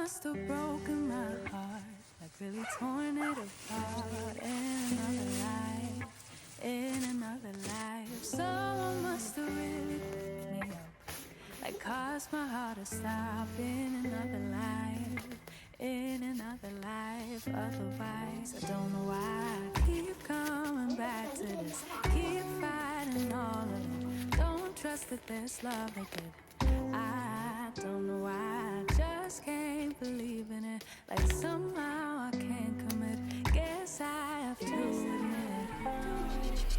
must have broken my heart, like really torn it apart. In another life, in another life, someone must have really picked me up, like caused my heart to stop. In another life, in another life. Otherwise, I don't know why I keep coming back to this, keep fighting all of it. Don't trust that there's love again. I don't know why, I just can't believe in it. Like somehow I can't commit. Guess I have to admit.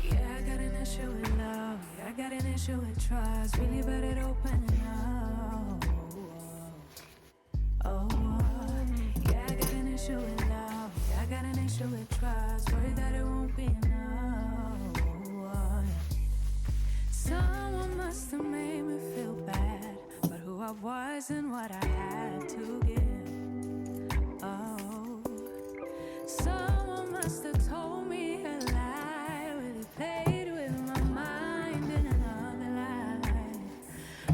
Yeah, I got an issue with love. Yeah, I got an issue with trust. Really bad at opening up. Oh, yeah, I got an issue with love. Yeah, I got an issue with trust. Worried that it won't be enough. Someone must have made me feel bad, but who I was and what I had to give. Oh, someone must have told me a lie, really played with my mind in another life.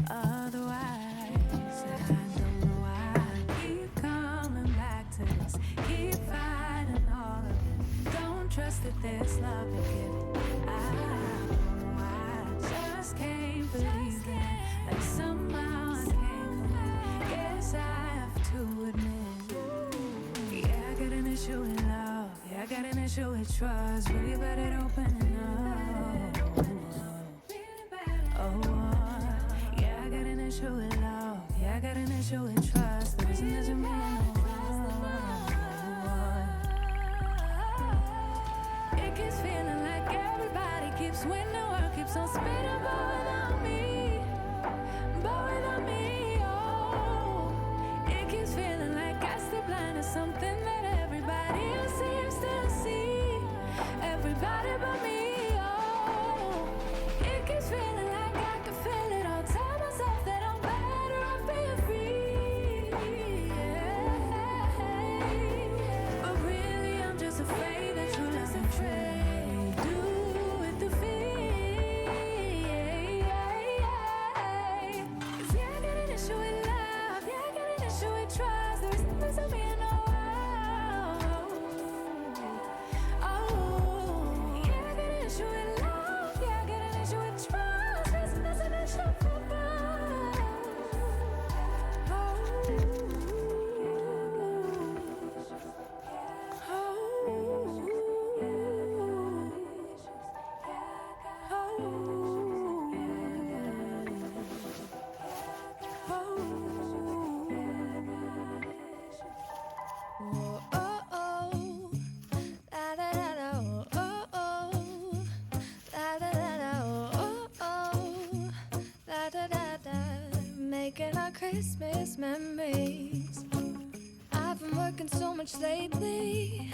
Otherwise, I don't know why I keep coming back to this, keep fighting all of it. Don't trust that there's love again. Can't believe it, like somehow I can't commit. Guess I have to admit. Yeah, I got an issue with love. Yeah, I got an issue with trust. Really bad at opening up. Oh, yeah, I got an issue with love. Yeah, I got an issue with trust. The reason doesn't mean no. It keeps feeling like everybody keeps winning. World keeps on spinning, but without me, oh. It keeps feeling like I stay blind to something that everybody else seems to see. Everybody but me, oh. It keeps feeling like I can feel it all. Tell myself that I'm better off being free, yeah. But really I'm just afraid that you lose the trade. Do with the fear. Making our Christmas memories. I've been working so much lately,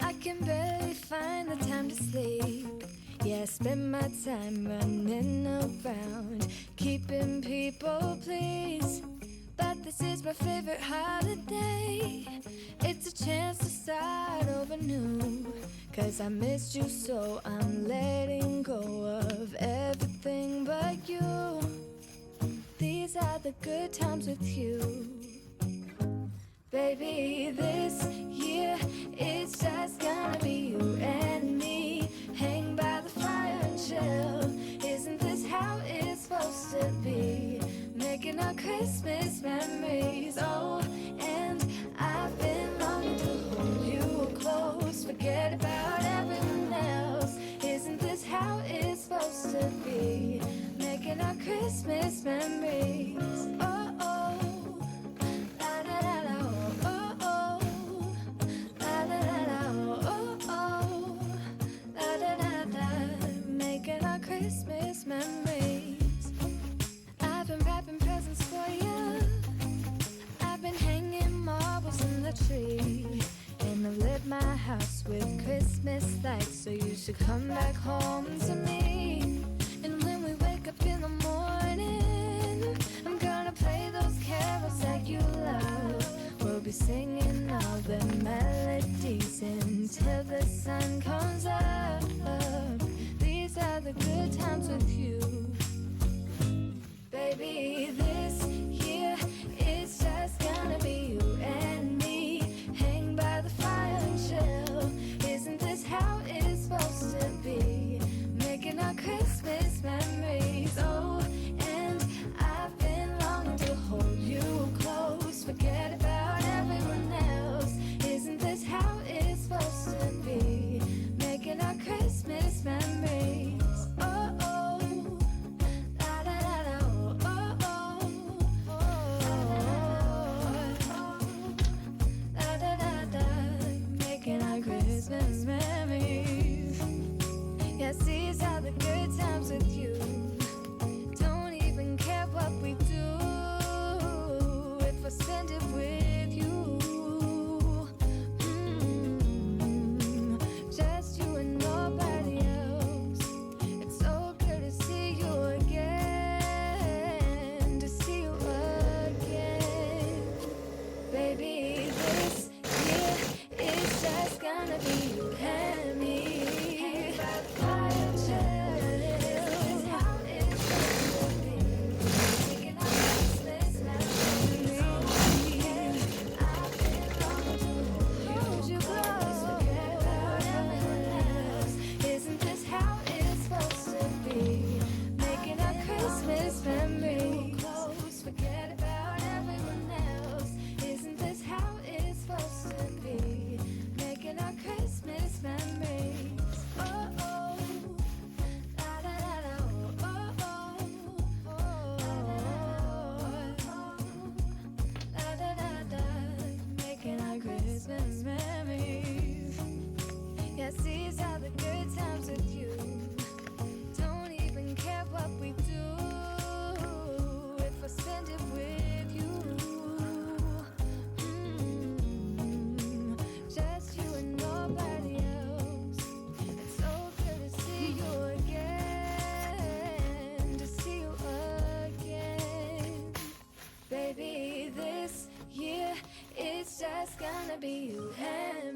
I can barely find the time to sleep. Yeah, I spend my time running around, keeping people pleased. But this is my favorite holiday. It's a chance to start over new. Cause I missed you, so I'm letting go of everything but you. These are the good times with you. Baby, this year it's just gonna be you and me. Hang by the fire and chill. Isn't this how it's supposed to be? Making our Christmas memories. Oh, and I've been longing to hold you close. Forget about everyone else. Isn't this how it's supposed to be? Making our Christmas memories. Oh, oh, la da da da, oh, oh, la da da da, oh, oh, la da da da. Making our Christmas memories. I've been wrapping presents for you. I've been hanging marbles in the tree. And I've lit my house with Christmas lights. So you should come back home to me. And when we wake up in the morning, I'm gonna play those carols that you love. We'll be singing all the melodies until the sun comes up. These are the good times with you. Baby, this year it's just gonna be you gonna be you and